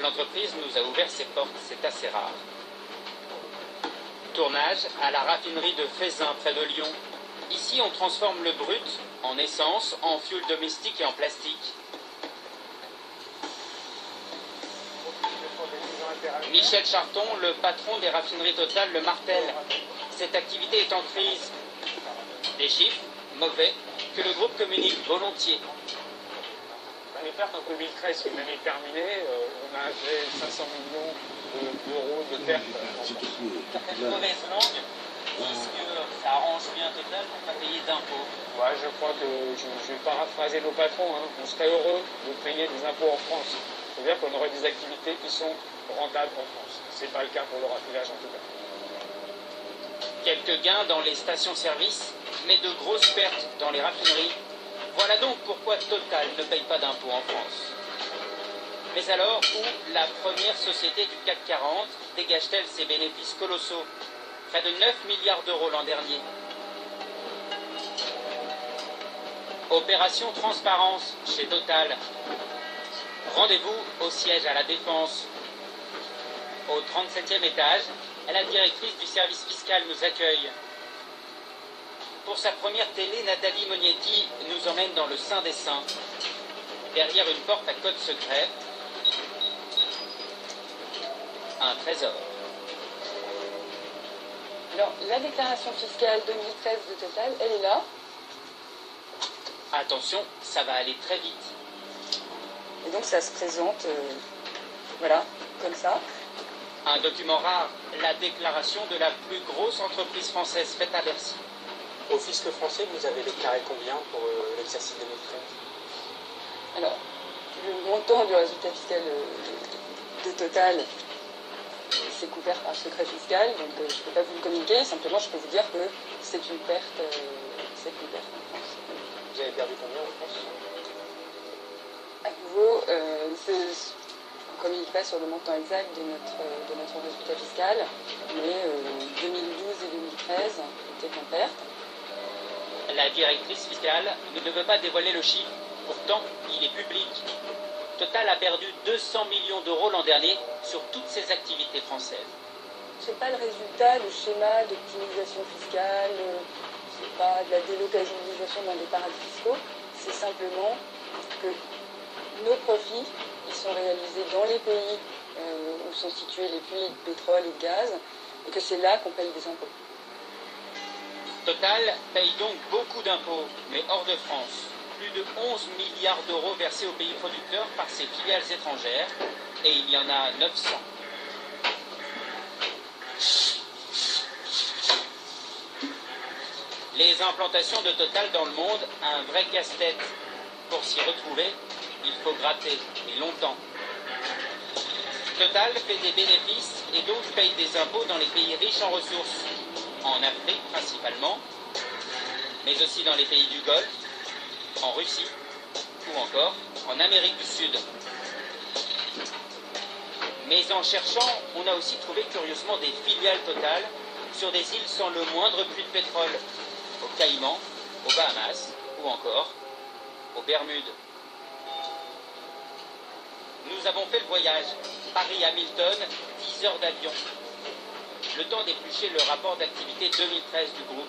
L'entreprise nous a ouvert ses portes, c'est assez rare. Tournage à la raffinerie de Feyzin, près de Lyon. Ici, on transforme le brut en essence, en fioul domestique et en plastique. Michel Charton, le patron des raffineries Total, le martèle. Cette activité est en crise. Des chiffres mauvais que le groupe communique volontiers. Les pertes en 2013, c'est une année terminée. On a fait 500 millions d'euros de pertes. Certaines mauvaises langues disent que ça arrange bien Total pour ne pas payer d'impôts. Ouais, je crois que je vais paraphraser nos patrons. On serait heureux de payer des impôts en France. C'est-à-dire qu'on aurait des activités qui sont rentables en France. Ce n'est pas le cas pour le raffinage en tout cas. Quelques gains dans les stations-service, mais de grosses pertes dans les raffineries. Voilà donc pourquoi Total ne paye pas d'impôts en France. Mais alors, où la première société du CAC 40 dégage-t-elle ses bénéfices colossaux? Près de 9 milliards d'euros l'an dernier. Opération Transparence chez Total. Rendez-vous au siège à la Défense. Au 37e étage, la directrice du service fiscal nous accueille. Pour sa première télé, Nathalie Mognetti nous emmène dans le Saint des Saints. Derrière une porte à code secret, un trésor. Alors, la déclaration fiscale 2013 de Total, elle est là. Attention, ça va aller très vite. Et donc, ça se présente, voilà, comme ça. Un document rare, la déclaration de la plus grosse entreprise française faite à Bercy. Au fisc français, vous avez déclaré combien pour l'exercice 2013? Alors, le montant du résultat fiscal de Total, c'est couvert par le secret fiscal, donc je ne peux pas vous le communiquer, simplement je peux vous dire que c'est une perte, en France. Vous avez perdu combien en France? À nouveau, on ne communique pas sur le montant exact de notre résultat fiscal, mais 2012 et 2013 étaient en perte. La directrice fiscale ne veut pas dévoiler le chiffre, pourtant il est public. Total a perdu 200 millions d'euros l'an dernier sur toutes ses activités françaises. Ce n'est pas le résultat de schéma d'optimisation fiscale, ce n'est pas de la délocalisation dans des paradis fiscaux, c'est simplement que nos profits ils sont réalisés dans les pays où sont situés les puits de pétrole et de gaz, et que c'est là qu'on paye des impôts. Total paye donc beaucoup d'impôts, mais hors de France. Plus de 11 milliards d'euros versés aux pays producteurs par ses filiales étrangères, et il y en a 900. Les implantations de Total dans le monde, un vrai casse-tête. Pour s'y retrouver, il faut gratter, et longtemps. Total fait des bénéfices et donc paye des impôts dans les pays riches en ressources. En Afrique principalement, mais aussi dans les pays du Golfe, en Russie ou encore en Amérique du Sud. Mais en cherchant, on a aussi trouvé curieusement des filiales Total sur des îles sans le moindre puits de pétrole, aux Caïmans, aux Bahamas ou encore aux Bermudes. Nous avons fait le voyage Paris-Hamilton, 10 heures d'avion. Le temps d'éplucher le rapport d'activité 2013 du groupe.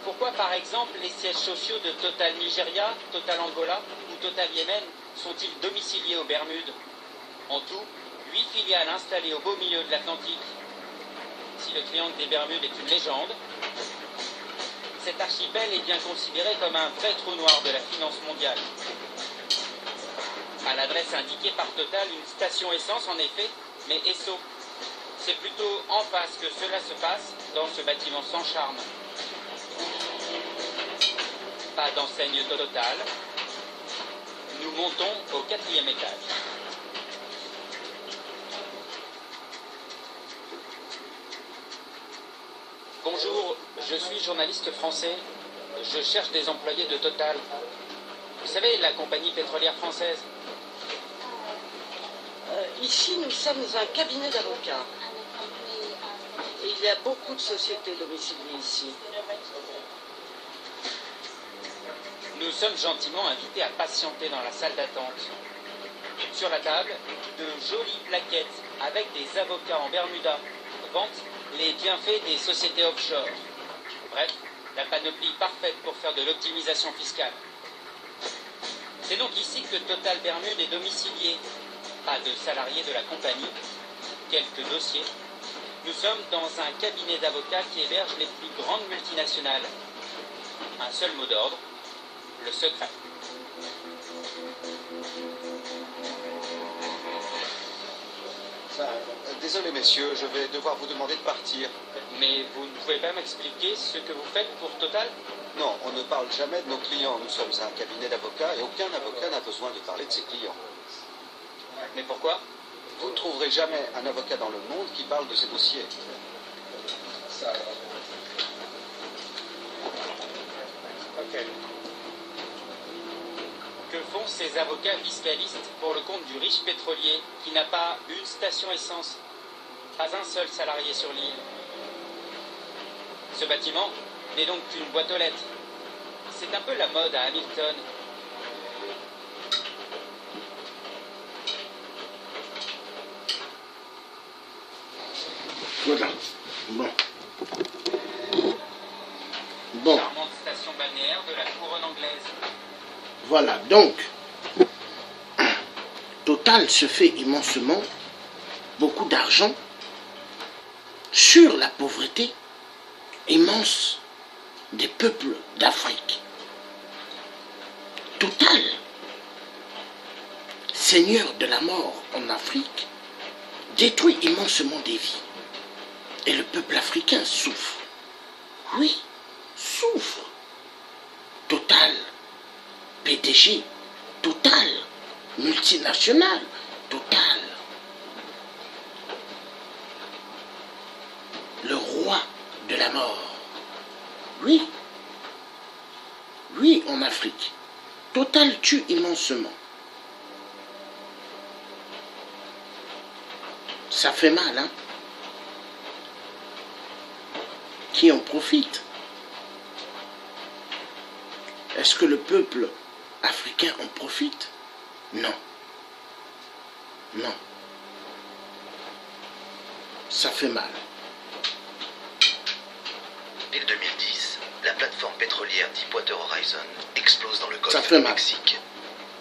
Pourquoi, par exemple, les sièges sociaux de Total Nigeria, Total Angola ou Total Yémen sont-ils domiciliés aux Bermudes? En tout, 8 filiales installées au beau milieu de l'Atlantique. Si le triangle des Bermudes est une légende, cet archipel est bien considéré comme un vrai trou noir de la finance mondiale. À l'adresse indiquée par Total, une station essence en effet, mais Esso. C'est plutôt en face que cela se passe dans ce bâtiment sans charme. Pas d'enseigne Total. Nous montons au 4e étage. Bonjour, je suis journaliste français. Je cherche des employés de Total. Vous savez, la compagnie pétrolière française. Ici, nous sommes un cabinet d'avocats. Et il y a beaucoup de sociétés domiciliées ici. Nous sommes gentiment invités à patienter dans la salle d'attente. Sur la table, de jolies plaquettes avec des avocats en Bermuda vantent les bienfaits des sociétés offshore. Bref, la panoplie parfaite pour faire de l'optimisation fiscale. C'est donc ici que Total Bermude est domicilié. Pas de salariés de la compagnie, quelques dossiers. Nous sommes dans un cabinet d'avocats qui héberge les plus grandes multinationales. Un seul mot d'ordre, le secret. Désolé messieurs, je vais devoir vous demander de partir. Mais vous ne pouvez pas m'expliquer ce que vous faites pour Total? Non, on ne parle jamais de nos clients. Nous sommes un cabinet d'avocats et aucun avocat n'a besoin de parler de ses clients. Mais pourquoi? Vous ne trouverez jamais un avocat dans le monde qui parle de ses dossiers. Ok. Que font ces avocats fiscalistes pour le compte du riche pétrolier qui n'a pas une station essence, pas un seul salarié sur l'île? Ce bâtiment n'est donc qu'une boîte aux lettres. C'est un peu la mode à Hamilton. Voilà. Bon. Bon. Charmante station balnéaire de la couronne anglaise. Voilà. Donc, Total se fait immensement beaucoup d'argent sur la pauvreté immense des peuples d'Afrique. Total, seigneur de la mort en Afrique, détruit immensement des vies. Et le peuple africain souffre. Oui, souffre. Total, PDG, Total, multinational, Total. Le roi de la mort. Oui. Oui, en Afrique. Total tue immensement. Ça fait mal, hein? Qui en profite? Est-ce que le peuple africain en profite? Non. Non. Ça fait mal. Dès 2010, la plateforme pétrolière Deepwater Horizon explose dans le Ça golfe fait du mal. Mexique.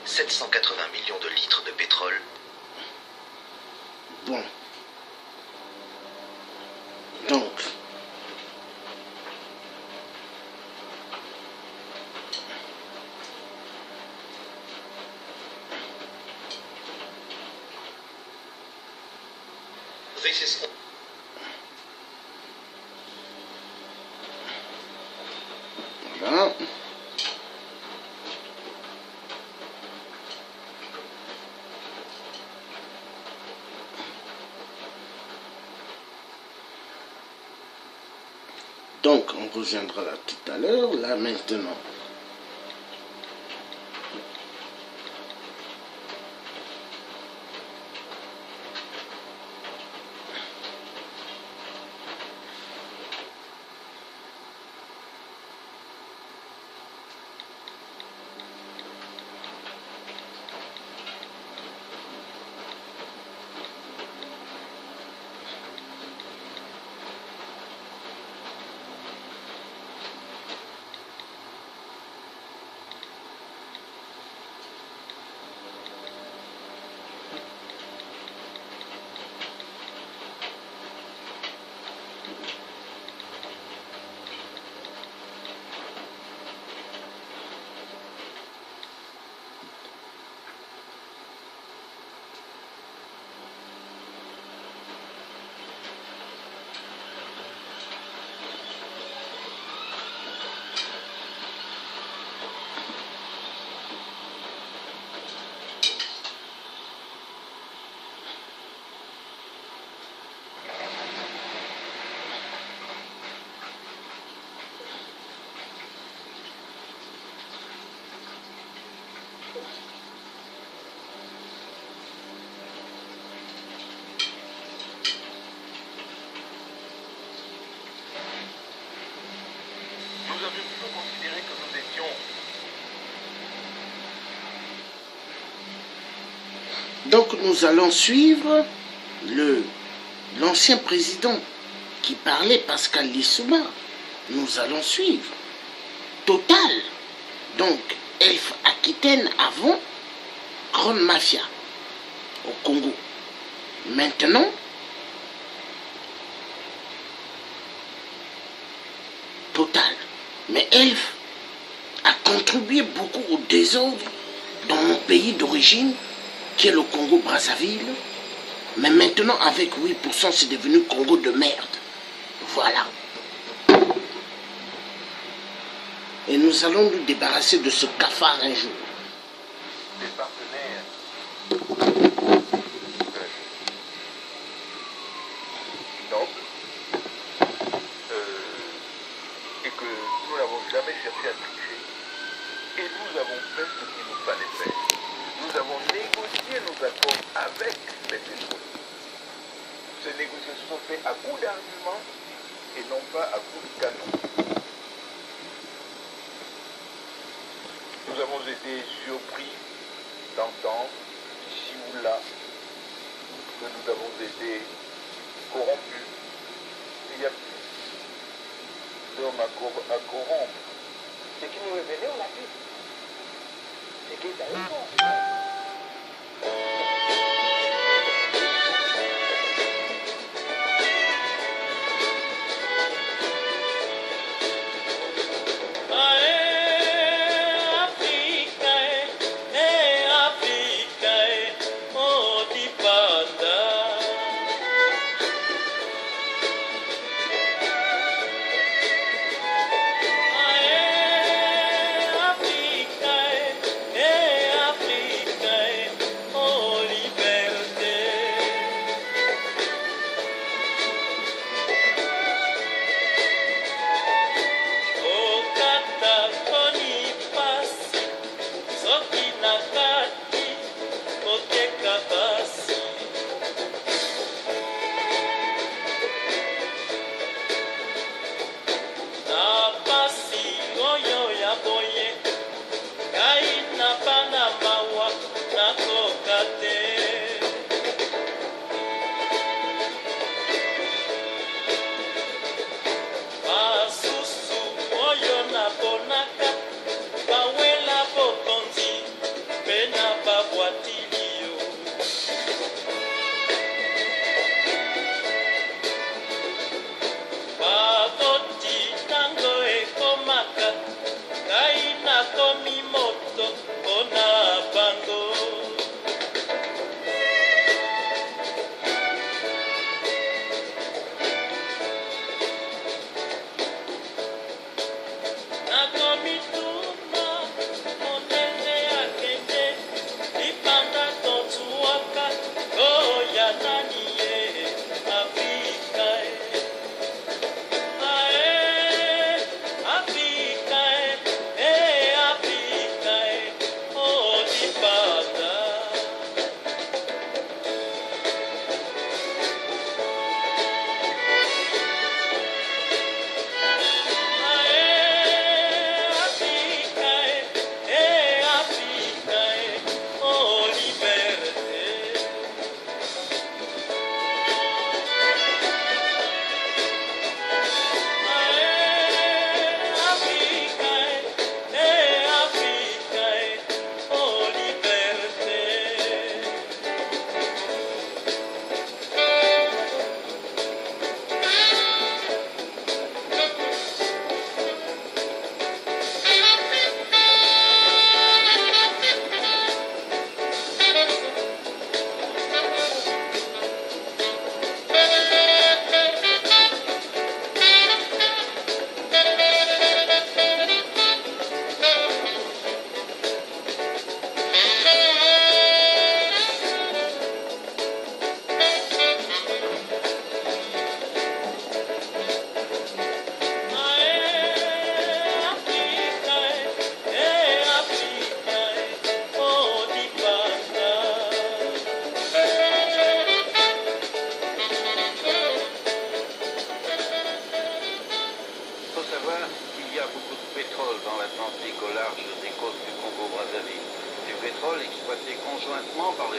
780 millions de litres de pétrole. Bon. Donc, This is voilà. Donc, on reviendra là tout à l'heure, là maintenant. Donc nous allons suivre l'ancien président qui parlait, Pascal Lissouba. Nous allons suivre. Total. Donc, Elf Aquitaine avant, grande mafia au Congo. Maintenant, Total. Mais Elf a contribué beaucoup au désordre dans mon pays d'origine, qui est le Congo-Brazzaville. Mais maintenant, avec 8%, c'est devenu Congo de merde. Voilà. Et nous allons nous débarrasser de ce cafard un jour. Des partenaires. Nobles. Et que nous n'avons jamais cherché à tricher. Et nous avons fait ce qu'il nous fallait faire. Nous avons négocié nos accords avec les pétroliers. Ces négociations sont faites à coup d'arguments et non pas à coup de canon. Nous avons été surpris d'entendre ici ou là que nous avons été corrompus. Il y a plus d'hommes à corrompre. Ce qui nous révélait, on l'a vu. C'est qu'il y a raison.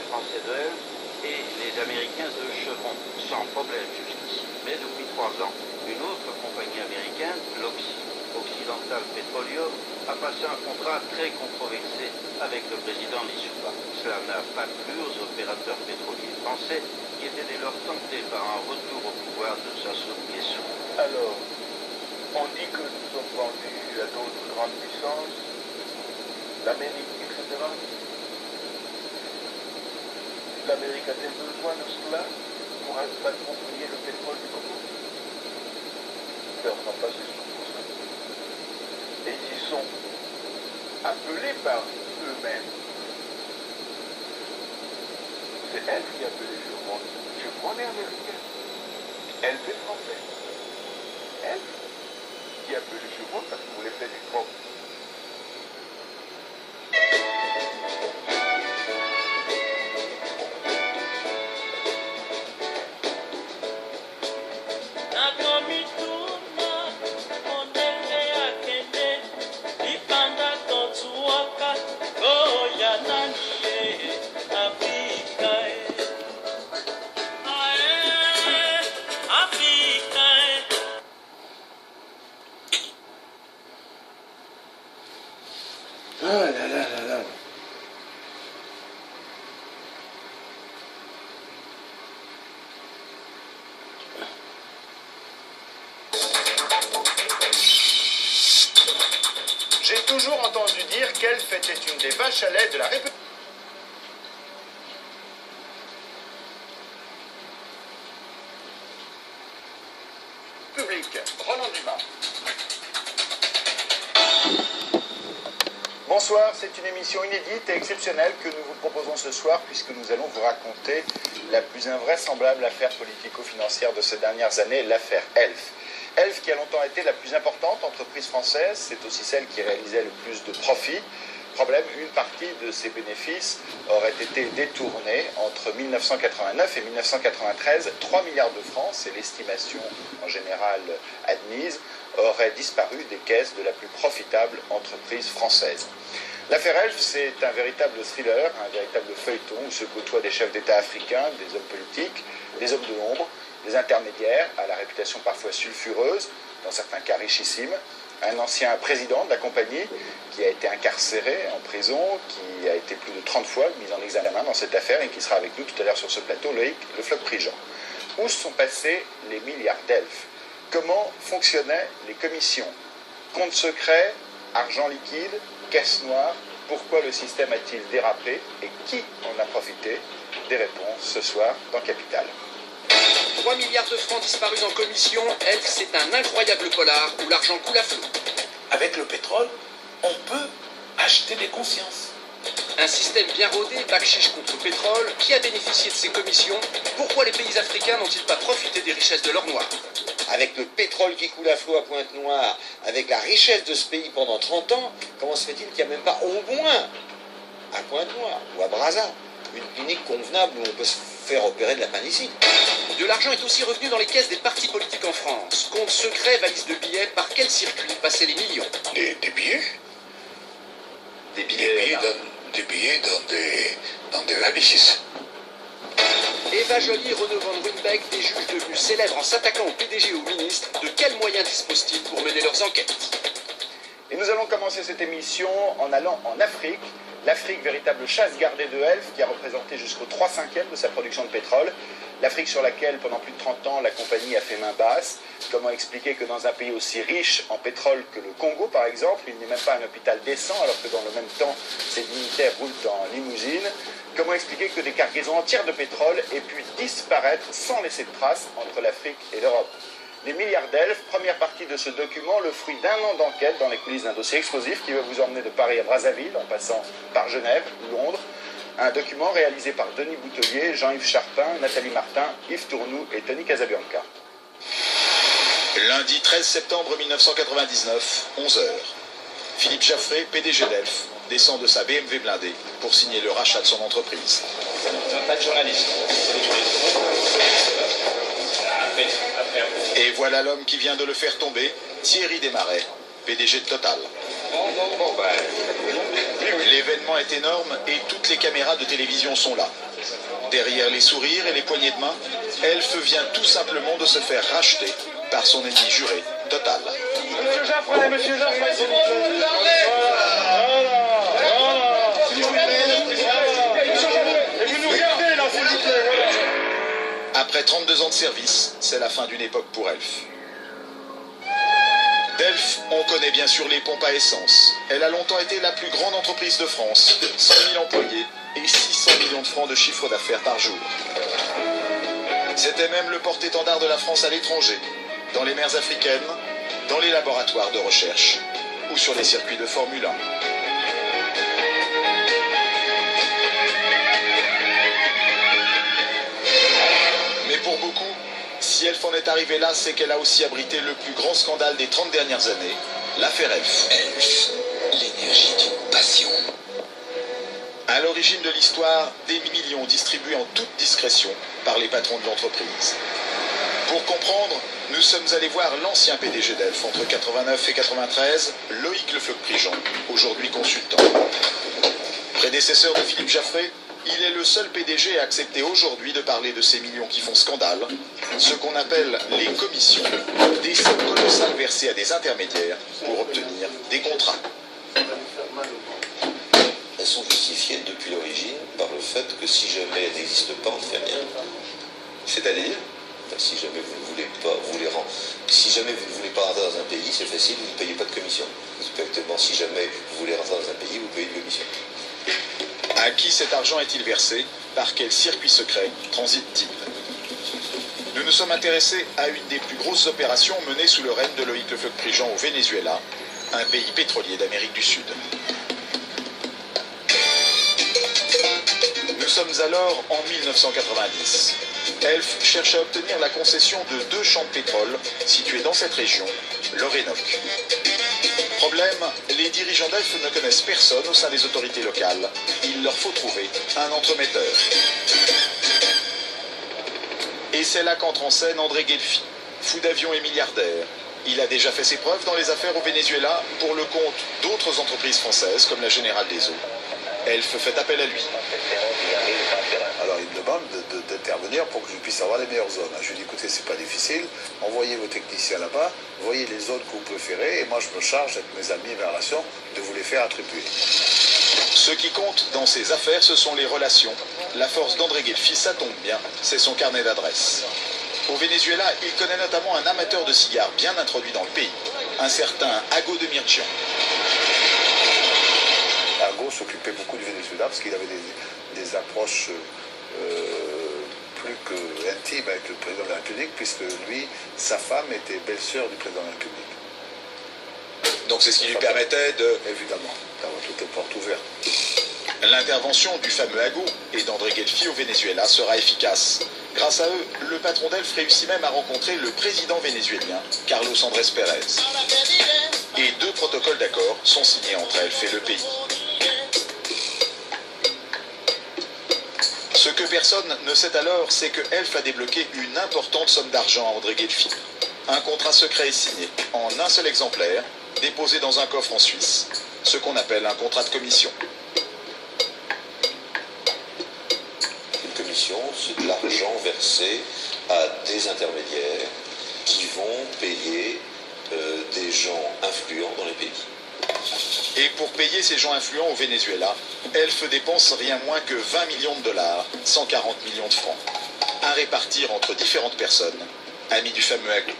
Français de Elf et les Américains de Chevron, sans problème jusqu'ici. Mais depuis 3 ans, une autre compagnie américaine, l'Oxy, Occidental Petroleum, a passé un contrat très controversé avec le président Lissouba. Cela n'a pas plu aux opérateurs pétroliers français qui étaient dès lors tentés par un retour au pouvoir de Sassou Nguesso. Alors, on dit que nous sommes vendus à d'autres grandes puissances, l'Amérique, etc. L'Amérique a-t-elle besoin de cela pour s'approprier le pétrole du Congo? Leurs n'ont pas ces sous pour ça. Et ils y sont appelés par eux-mêmes. C'est elle qui a appelé Chevron. Chevron est américain. Elle est française. Elle qui a appelé Chevron parce qu'il voulait faire du propre. Ah là là là là. J'ai toujours entendu dire qu'Elf était une des vaches à lait de la République. Roland Dumas. Bonsoir, c'est une émission inédite et exceptionnelle que nous vous proposons ce soir puisque nous allons vous raconter la plus invraisemblable affaire politico-financière de ces dernières années, l'affaire Elf. Elf qui a longtemps été la plus importante entreprise française, c'est aussi celle qui réalisait le plus de profits. Problème, une partie de ces bénéfices aurait été détournée entre 1989 et 1993. 3 milliards de francs, c'est l'estimation en général admise, auraient disparu des caisses de la plus profitable entreprise française. L'affaire Elf, c'est un véritable thriller, un véritable feuilleton où se côtoient des chefs d'État africains, des hommes politiques, des hommes de l'ombre, des intermédiaires à la réputation parfois sulfureuse, dans certains cas richissimes, un ancien président de la compagnie qui a été incarcéré en prison, qui a été plus de 30 fois mis en examen dans cette affaire et qui sera avec nous tout à l'heure sur ce plateau, Loïc Le Floch-Prigent. Où sont passés les milliards d'Elf? Comment fonctionnaient les commissions? Compte secret, argent liquide, caisse noire? Pourquoi le système a-t-il dérapé et qui en a profité? Des réponses ce soir dans Capital. 3 milliards de francs disparus en commission, Elf, c'est un incroyable polar où l'argent coule à flot. Avec le pétrole, on peut acheter des consciences. Un système bien rodé, backchiche contre pétrole, qui a bénéficié de ces commissions? Pourquoi les pays africains n'ont-ils pas profité des richesses de l'or noir? Avec le pétrole qui coule à flot à Pointe-Noire, avec la richesse de ce pays pendant 30 ans, comment se fait-il qu'il n'y a même pas au moins à Pointe-Noire ou à Brazza une clinique convenable où on peut se faire opérer de l'appendicite? De l'argent est aussi revenu dans les caisses des partis politiques en France. Compte secret, valise de billets, par quel circuit passaient les millions? Des billets? Des billets dans des valises. Eva Joly et Renaud Van Ruymbeck, des juges devenus célèbres en s'attaquant au PDG et au ministre, de quels moyens disposent-ils pour mener leurs enquêtes? Et nous allons commencer cette émission en allant en Afrique. L'Afrique, véritable chasse gardée de Elf, qui a représenté jusqu'au 3/5 de sa production de pétrole. L'Afrique sur laquelle, pendant plus de 30 ans, la compagnie a fait main basse. Comment expliquer que dans un pays aussi riche en pétrole que le Congo, par exemple, il n'est même pas un hôpital décent, alors que dans le même temps, ses dignitaires roulent en limousine? Comment expliquer que des cargaisons entières de pétrole aient pu disparaître sans laisser de traces entre l'Afrique et l'Europe? Les milliards d'Elf, première partie de ce document, le fruit d'un an d'enquête dans les coulisses d'un dossier explosif qui va vous emmener de Paris à Brazzaville, en passant par Genève ou Londres. Un document réalisé par Denis Boutelier, Jean-Yves Charpin, Nathalie Martin, Yves Tournou et Tony Casabianca. Lundi 13 septembre 1999, 11h. Philippe Jaffray, PDG d'Elf, descend de sa BMW blindée pour signer le rachat de son entreprise. Pas de journaliste. Et voilà l'homme qui vient de le faire tomber, Thierry Desmarais, PDG de Total. Bon, L'événement est énorme et toutes les caméras de télévision sont là. Derrière les sourires et les poignées de main, Elf vient tout simplement de se faire racheter par son ennemi juré, Total. Monsieur Jaffray, s'il vous plaît. Et vous nous regardez là, s'il vous plaît. Après 32 ans de service, c'est la fin d'une époque pour Elf. D'Elf, on connaît bien sûr les pompes à essence. Elle a longtemps été la plus grande entreprise de France, 100 000 employés et 600 millions de francs de chiffre d'affaires par jour. C'était même le porte-étendard de la France à l'étranger, dans les mers africaines, dans les laboratoires de recherche ou sur les circuits de Formule 1. Mais pour beaucoup, si Elf en est arrivée là, c'est qu'elle a aussi abrité le plus grand scandale des 30 dernières années, l'affaire Elf. Elf, l'énergie d'une passion. À l'origine de l'histoire, des millions distribués en toute discrétion par les patrons de l'entreprise. Pour comprendre, nous sommes allés voir l'ancien PDG d'Elf entre 89 et 93, Loïc Le Floch-Prigent, aujourd'hui consultant. Prédécesseur de Philippe Jaffray, il est le seul PDG à accepter aujourd'hui de parler de ces millions qui font scandale, ce qu'on appelle les commissions, des sommes colossales versées à des intermédiaires pour obtenir des contrats. Elles sont justifiées depuis l'origine par le fait que si jamais elles n'existent pas, on ne fait rien. C'est-à-dire, si jamais vous ne voulez pas, si jamais vous ne voulez pas rentrer dans un pays, c'est facile, vous ne payez pas de commission. Exactement, si jamais vous voulez rentrer dans un pays, vous payez une commission. À qui cet argent est-il versé? Par quel circuit secret transite-t-il? Nous nous sommes intéressés à une des plus grosses opérations menées sous le règne de Loïc Le Floch-Prigent au Venezuela, un pays pétrolier d'Amérique du Sud. Nous sommes alors en 1990. Elf cherche à obtenir la concession de 2 champs de pétrole situés dans cette région, l'Orénoque. Problème, les dirigeants d'Elf ne connaissent personne au sein des autorités locales. Il leur faut trouver un entremetteur. Et c'est là qu'entre en scène André Guelfi, fou d'avion et milliardaire. Il a déjà fait ses preuves dans les affaires au Venezuela pour le compte d'autres entreprises françaises comme la Générale des Eaux. Elf fait appel à lui. Alors il me demande d'intervenir pour que je puisse avoir les meilleures zones. Je lui dis écoutez, c'est pas difficile, envoyez vos techniciens là-bas, voyez les zones que vous préférez et moi je me charge avec mes amis et mes relations de vous les faire attribuer. Ce qui compte dans ces affaires, ce sont les relations. La force d'André Guelfi, ça tombe bien, c'est son carnet d'adresses. Au Venezuela, il connaît notamment un amateur de cigares bien introduit dans le pays, un certain Ago de Mirchian. Ago s'occupait beaucoup du Venezuela parce qu'il avait des approches plus qu'intimes avec le président de la République, puisque lui, sa femme était belle-sœur du président de la République. Donc c'est ce qui lui permettait de... Évidemment, d'avoir toutes les portes ouvertes. L'intervention du fameux Ago et d'André Guelfi au Venezuela sera efficace. Grâce à eux, le patron d'Elf réussit même à rencontrer le président vénézuélien, Carlos Andrés Pérez. Et 2 protocoles d'accord sont signés entre Elf et le pays. Ce que personne ne sait alors, c'est que Elf a débloqué une importante somme d'argent à André Guelfi. Un contrat secret est signé, en un seul exemplaire, déposé dans un coffre en Suisse, ce qu'on appelle un contrat de commission. Une commission, c'est de l'argent versé à des intermédiaires qui vont payer des gens influents dans les pays. Et pour payer ces gens influents au Venezuela, Elf dépense rien moins que 20 millions de dollars, 140 millions de francs, à répartir entre différentes personnes, amis du fameux Ago.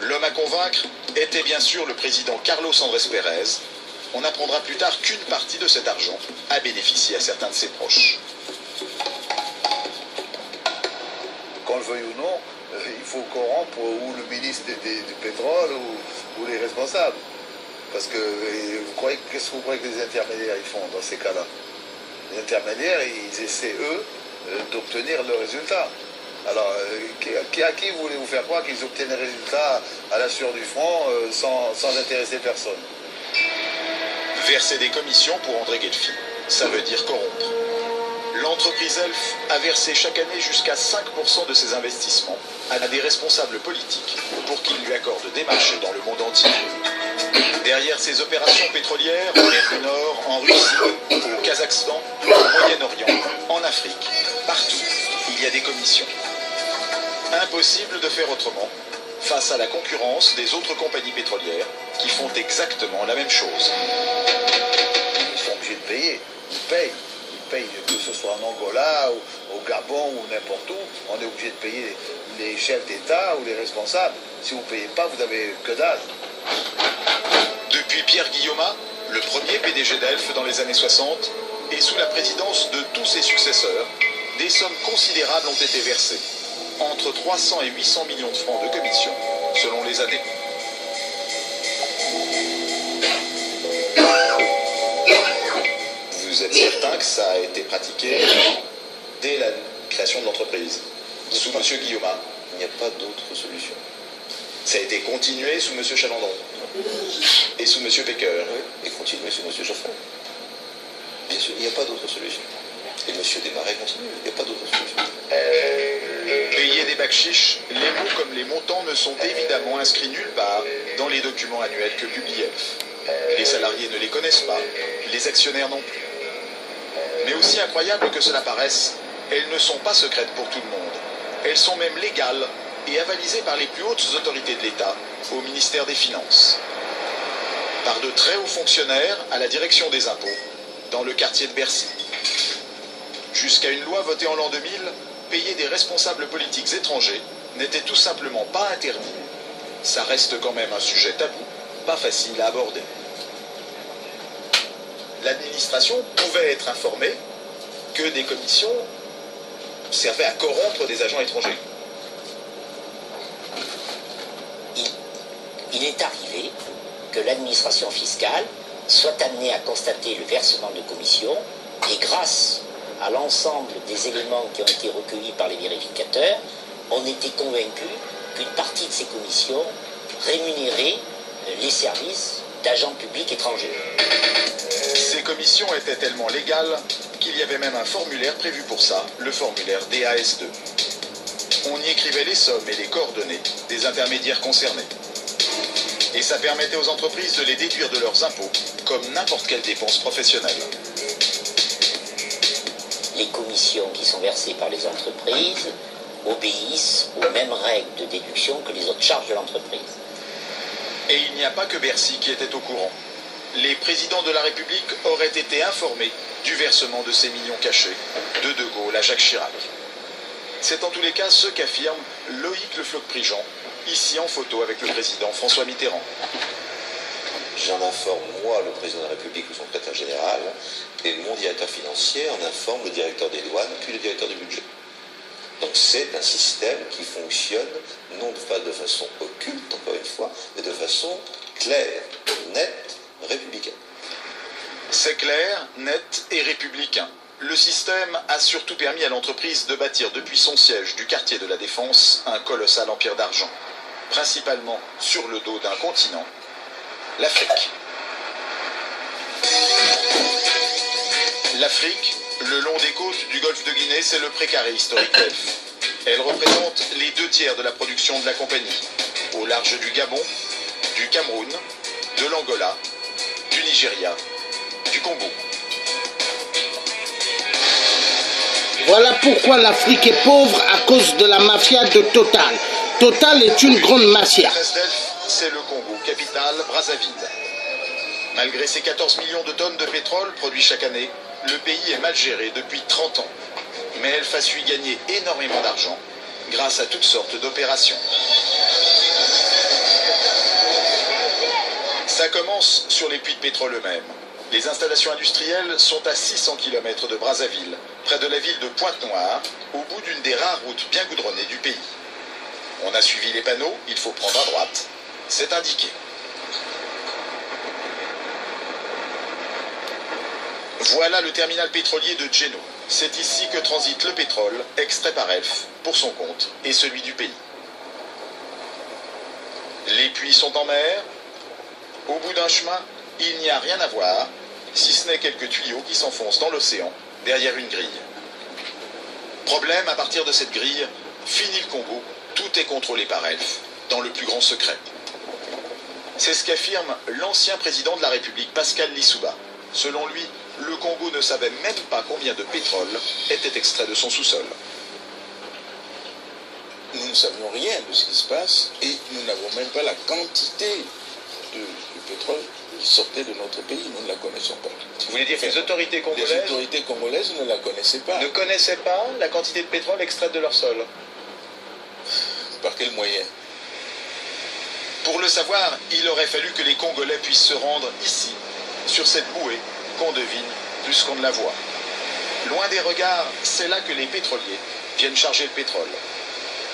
L'homme à convaincre était bien sûr le président Carlos Andrés Pérez. On apprendra plus tard qu'une partie de cet argent a bénéficié à certains de ses proches. Qu'on le veuille ou non, il faut corrompre ou le ministre du pétrole ou les responsables. Parce que qu'est-ce que vous croyez que les intermédiaires ils font dans ces cas-là? Les intermédiaires, ils essaient, eux, d'obtenir le résultat. Alors, à qui voulez-vous faire croire qu'ils obtiennent les résultats à la sueur du front sans intéresser personne? Verser des commissions pour André Guelfi, ça veut dire corrompre. L'entreprise Elf a versé chaque année jusqu'à 5% de ses investissements à des responsables politiques pour qu'ils lui accordent des marchés dans le monde entier. Derrière ces opérations pétrolières, en mer du Nord, en Russie, au Kazakhstan, au Moyen-Orient, en Afrique, partout, il y a des commissions. Impossible de faire autrement face à la concurrence des autres compagnies pétrolières qui font exactement la même chose. Ils sont obligés de payer. Ils payent. Ils payent, que ce soit en Angola, au Gabon ou n'importe où. On est obligé de payer les chefs d'État ou les responsables. Si vous ne payez pas, vous n'avez que dalle. Depuis Pierre Guillaumat, le premier PDG d'Elf dans les années 60, et sous la présidence de tous ses successeurs, des sommes considérables ont été versées. Entre 300 et 800 millions de francs de commission, selon les années. Vous êtes certain que ça a été pratiqué dès la création de l'entreprise, sous M. Guillaumat? Il n'y a pas d'autre solution. Ça a été continué sous M. Chalandon et sous M. Becker. Oui, et continué sous M. Joffin. Bien sûr, il n'y a pas d'autre solution. Et M. Desmarais continue, il n'y a pas d'autre solution. Payer des bakchiches, les mots comme les montants ne sont évidemment inscrits nulle part dans les documents annuels que publie Elf. Les salariés ne les connaissent pas, les actionnaires non plus. Mais aussi incroyable que cela paraisse, elles ne sont pas secrètes pour tout le monde. Elles sont même légales et avalisées par les plus hautes autorités de l'État au ministère des Finances. Par de très hauts fonctionnaires à la direction des impôts, dans le quartier de Bercy. Jusqu'à une loi votée en l'an 2000, payer des responsables politiques étrangers n'était tout simplement pas interdit. Ça reste quand même un sujet tabou, pas facile à aborder. L'administration pouvait être informée que des commissions servaient à corrompre des agents étrangers. Il est arrivé que l'administration fiscale soit amenée à constater le versement de commissions et grâce à l'ensemble des éléments qui ont été recueillis par les vérificateurs, on était convaincu qu'une partie de ces commissions rémunérait les services d'agents publics étrangers. Ces commissions étaient tellement légales qu'il y avait même un formulaire prévu pour ça, le formulaire DAS2. On y écrivait les sommes et les coordonnées des intermédiaires concernés. Et ça permettait aux entreprises de les déduire de leurs impôts, comme n'importe quelle dépense professionnelle. Les commissions qui sont versées par les entreprises obéissent aux mêmes règles de déduction que les autres charges de l'entreprise. Et il n'y a pas que Bercy qui était au courant. Les présidents de la République auraient été informés du versement de ces millions cachés, de De Gaulle à Jacques Chirac. C'est en tous les cas ce qu'affirme Loïc Le Floch-Prigent, ici en photo avec le président François Mitterrand. J'en informe, moi, le président de la République ou son secrétaire général, et mon directeur financier en informe le directeur des douanes, puis le directeur du budget. Donc c'est un système qui fonctionne non pas de façon occulte, encore une fois, mais de façon claire, nette, républicaine. C'est clair, net et républicain. Le système a surtout permis à l'entreprise de bâtir depuis son siège du quartier de la Défense un colossal empire d'argent, principalement sur le dos d'un continent, l'Afrique. L'Afrique, le long des côtes du golfe de Guinée, c'est le précaré historique d'Elf. Elle représente les 2/3 de la production de la compagnie, au large du Gabon, du Cameroun, de l'Angola, du Nigeria, du Congo. Voilà pourquoi l'Afrique est pauvre à cause de la mafia de Total. Total est une grande mafia. C'est le Congo, capitale Brazzaville. Malgré ses 14 millions de tonnes de pétrole produits chaque année, le pays est mal géré depuis 30 ans. Mais Elf a su y gagner énormément d'argent grâce à toutes sortes d'opérations. Ça commence sur les puits de pétrole eux-mêmes. Les installations industrielles sont à 600 km de Brazzaville, près de la ville de Pointe-Noire, au bout d'une des rares routes bien goudronnées du pays. On a suivi les panneaux, il faut prendre à droite. C'est indiqué. Voilà le terminal pétrolier de Djeno. C'est ici que transite le pétrole, extrait par Elf, pour son compte et celui du pays. Les puits sont en mer. Au bout d'un chemin, il n'y a rien à voir, si ce n'est quelques tuyaux qui s'enfoncent dans l'océan, derrière une grille. Problème, à partir de cette grille, fini le Congo, tout est contrôlé par Elf, dans le plus grand secret. C'est ce qu'affirme l'ancien président de la République, Pascal Lissouba. Selon lui, le Congo ne savait même pas combien de pétrole était extrait de son sous-sol. Nous ne savions rien de ce qui se passe et nous n'avons même pas la quantité de pétrole qui sortait de notre pays. Nous ne la connaissons pas. Vous voulez dire que les autorités congolaises ne la connaissaient pas. ne connaissaient pas la quantité de pétrole extraite de leur sol? Par quel moyen? Pour le savoir, il aurait fallu que les Congolais puissent se rendre ici, sur cette bouée qu'on devine plus qu'on ne la voit. Loin des regards, c'est là que les pétroliers viennent charger le pétrole.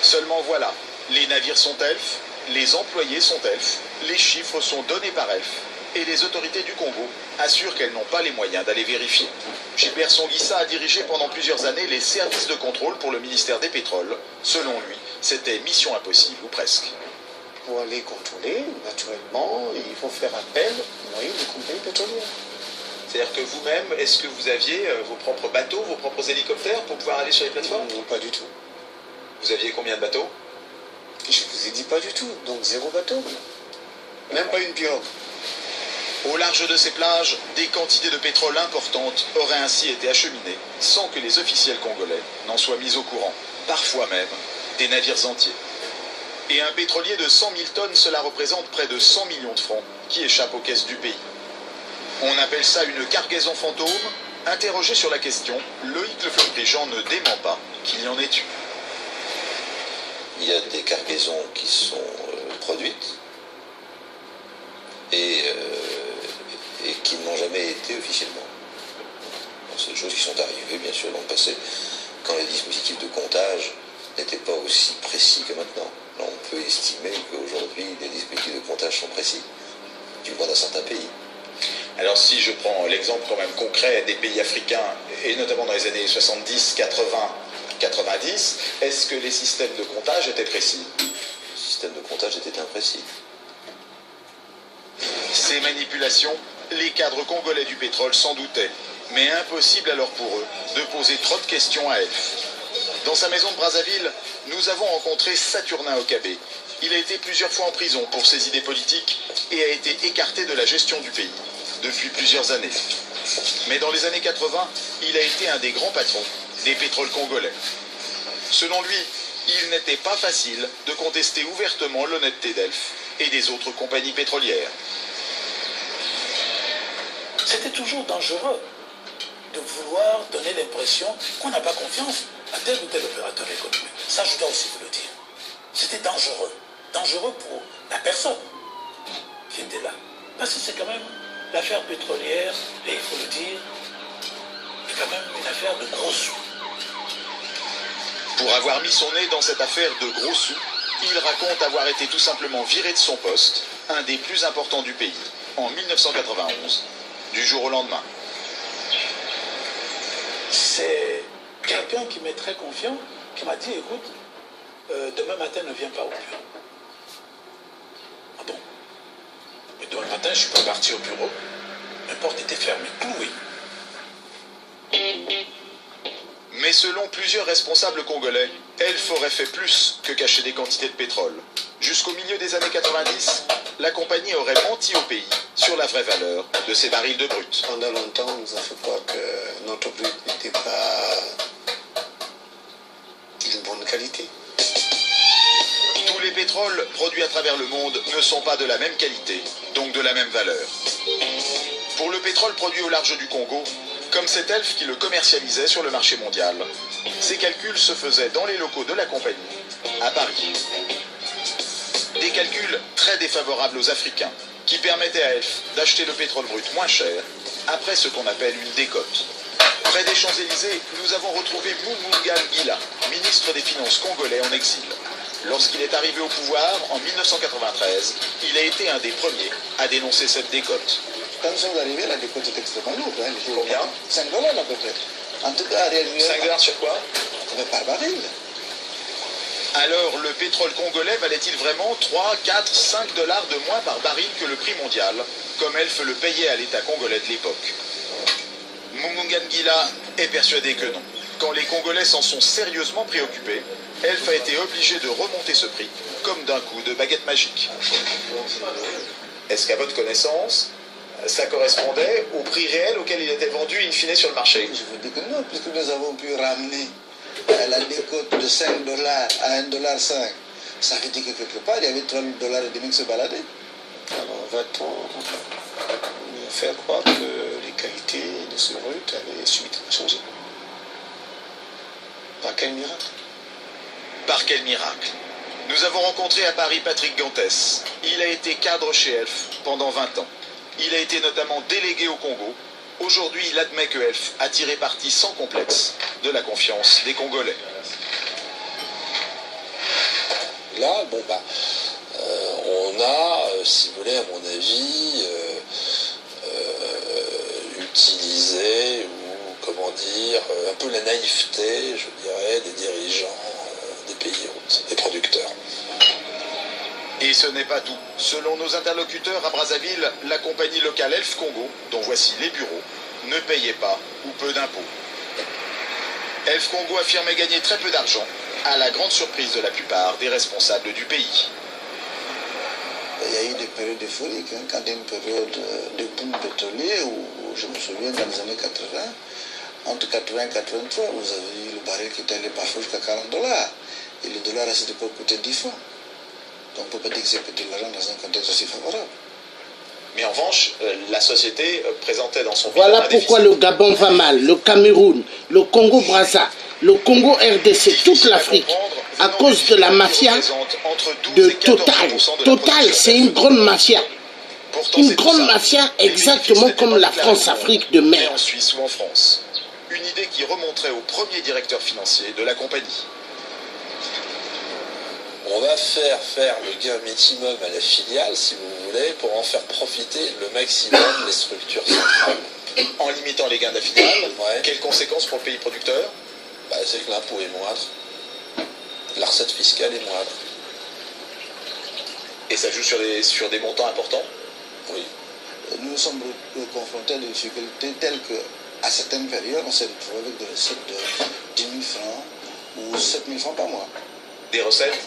Seulement voilà, les navires sont elfes, les employés sont elfes, les chiffres sont donnés par elfes, et les autorités du Congo assurent qu'elles n'ont pas les moyens d'aller vérifier. Gilbert Songuissa a dirigé pendant plusieurs années les services de contrôle pour le ministère des Pétroles. Selon lui, c'était mission impossible, ou presque. Pour aller contrôler, naturellement, il faut faire appel aux moyens des compagnies pétrolières. C'est-à-dire que vous-même, est-ce que vous aviez vos propres bateaux, vos propres hélicoptères pour pouvoir aller sur les plateformes? Non, pas du tout. Vous aviez combien de bateaux? Je vous ai dit pas du tout, donc 0 bateau. Même pas une pirogue. Au large de ces plages, des quantités de pétrole importantes auraient ainsi été acheminées sans que les officiels congolais n'en soient mis au courant. Parfois même, des navires entiers. Et un pétrolier de 100 000 tonnes, cela représente près de 100 millions de francs qui échappent aux caisses du pays. On appelle ça une cargaison fantôme. Interrogé sur la question, Loïc Le Floch-Préjean ne dément pas qu'il y en ait eu. Il y a des cargaisons qui sont produites et qui n'ont jamais été officiellement. C'est des choses qui sont arrivées, bien sûr, dans le passé, quand les dispositifs de comptage n'étaient pas aussi précis que maintenant. Là, on peut estimer qu'aujourd'hui, les dispositifs de comptage sont précis, du moins dans certains pays. Alors si je prends l'exemple quand même concret des pays africains, et notamment dans les années 70, 80, 90, est-ce que les systèmes de comptage étaient précis? Le système de comptage était imprécis. Ces manipulations, les cadres congolais du pétrole s'en doutaient, mais impossible alors pour eux de poser trop de questions à Elf. Dans sa maison de Brazzaville, nous avons rencontré Saturnin Okabé. Il a été plusieurs fois en prison pour ses idées politiques et a été écarté de la gestion du pays depuis plusieurs années. Mais dans les années 80, il a été un des grands patrons des pétroles congolais. Selon lui, il n'était pas facile de contester ouvertement l'honnêteté d'Elf et des autres compagnies pétrolières. C'était toujours dangereux de vouloir donner l'impression qu'on n'a pas confiance à tel ou tel opérateur économique. Ça, je dois aussi vous le dire. C'était dangereux. Dangereux pour la personne qui était là. Parce que c'est quand même l'affaire pétrolière, et il faut le dire, c'est quand même une affaire de gros sous. Pour avoir mis son nez dans cette affaire de gros sous, il raconte avoir été tout simplement viré de son poste, un des plus importants du pays, en 1991, du jour au lendemain. C'est quelqu'un qui m'est très confiant, qui m'a dit, écoute, demain matin ne viens pas au bureau. Ah bon? Et demain matin, je ne suis pas parti au bureau. La porte était fermée, clouée. Mais selon plusieurs responsables congolais, Elf aurait fait plus que cacher des quantités de pétrole. Jusqu'au milieu des années 90, la compagnie aurait menti au pays sur la vraie valeur de ces barils de brut. Pendant longtemps, on nous a fait croire que notre brut n'était pas d'une bonne qualité. Tous les pétroles produits à travers le monde ne sont pas de la même qualité, donc de la même valeur. Pour le pétrole produit au large du Congo, comme c'est Elf qui le commercialisait sur le marché mondial, ces calculs se faisaient dans les locaux de la compagnie, à Paris. Des calculs très défavorables aux Africains, qui permettaient à Elf d'acheter le pétrole brut moins cher, après ce qu'on appelle une décote. Près des Champs-Élysées, nous avavons retrouvé Mumunga Ngila, ministre des Finances congolais en exil. Lorsqu'il est arrivé au pouvoir, en 1993, il a été un des premiers à dénoncer cette décote. Quand nous sommes arrivés, la décote était extrêmement lourde. Hein, combien? 5 $ à peu près. En tout cas, réellement. 5 $ sur quoi? Par baril. Alors, le pétrole congolais valait-il vraiment 3, 4, 5 $ de moins par baril que le prix mondial, comme Elf le payait à l'État congolais de l'époque? Mumunga Ngila est persuadé que non. Quand les Congolais s'en sont sérieusement préoccupés, Elf a été obligé de remonter ce prix, comme d'un coup de baguette magique. Est-ce qu'à votre connaissance, ça correspondait au prix réel auquel il était vendu in fine sur le marché? Je vous dis que non, puisque nous avons pu ramener la décote de 5 $ à 1,5 $. Ça veut dire que quelque part, il y avait 3,5 $ qui se baladaient. Alors va-t-on faire croire que les qualités de ce brut allaient subitement changer? Par quel miracle? Par quel miracle? Nous avons rencontré à Paris Patrick Gantès. Il a été cadre chez Elf pendant 20 ans. Il a été notamment délégué au Congo. Aujourd'hui, il admet que Elf a tiré parti sans complexe de la confiance des Congolais. Là, on a, si vous voulez, à mon avis, utilisé, ou comment dire, un peu la naïveté, je dirais, des dirigeants des pays hôtes, des producteurs. Et ce n'est pas tout. Selon nos interlocuteurs à Brazzaville, la compagnie locale Elf Congo, dont voici les bureaux, ne payait pas ou peu d'impôts. Elf Congo affirmait gagner très peu d'argent, à la grande surprise de la plupart des responsables du pays. Il y a eu des périodes euphoriques, quand il y a une période de boom pétrolier, où je me souviens dans les années 80, entre 80 et 83, vous avez eu le baril qui était allé parfois jusqu'à 40 $. Et le dollar à cette époque coûtait 10 francs. Donc on ne peut pas dire que c'est petit de l'argent dans un contexte aussi favorable. Mais en revanche, la société présentait dans son Voilà pourquoi le Gabon va mal, le Cameroun, le Congo-Brazza, le Congo-RDC, toute l'Afrique, à cause de la mafia de Total. Total, c'est une grande mafia. Une grande mafia exactement comme la France-Afrique de mer. En Suisse ou en France. Une idée qui remonterait au premier directeur financier de la compagnie. On va faire le gain minimum à la filiale, si vous voulez, pour en faire profiter le maximum les structures centrales. En limitant les gains de la filiale, quelles conséquences pour le pays producteur? C'est que l'impôt est moindre, la recette fiscale est moindre. Et ça joue sur des montants importants? Oui. Nous sommes confrontés à des difficultés telles qu'à certaines périodes, on s'est retrouvé avec des recettes de 10 000 francs ou 7 000 francs par mois. Des recettes?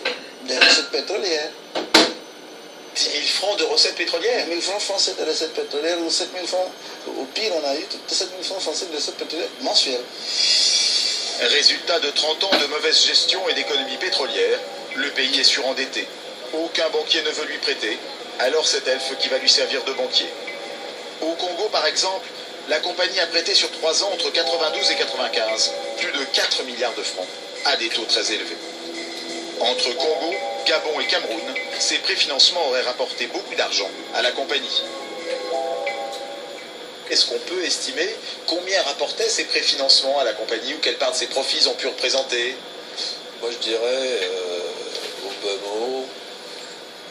Des recettes pétrolières. 10 000 francs de recettes pétrolières? 10 000 francs français de recettes pétrolières ou 7 000 francs. Au pire, on a eu 7 000 francs français de recettes pétrolières mensuelles. Résultat de 30 ans de mauvaise gestion et d'économie pétrolière, le pays est surendetté. Aucun banquier ne veut lui prêter, alors c'est Elf qui va lui servir de banquier. Au Congo, par exemple, la compagnie a prêté sur 3 ans entre 92 et 95 plus de 4 milliards de francs, à des taux très élevés. Entre Congo, Gabon et Cameroun, ces préfinancements auraient rapporté beaucoup d'argent à la compagnie. Est-ce qu'on peut estimer combien rapportaient ces préfinancements à la compagnie ou quelle part de ses profits ont pu représenter? Moi je dirais au bas mot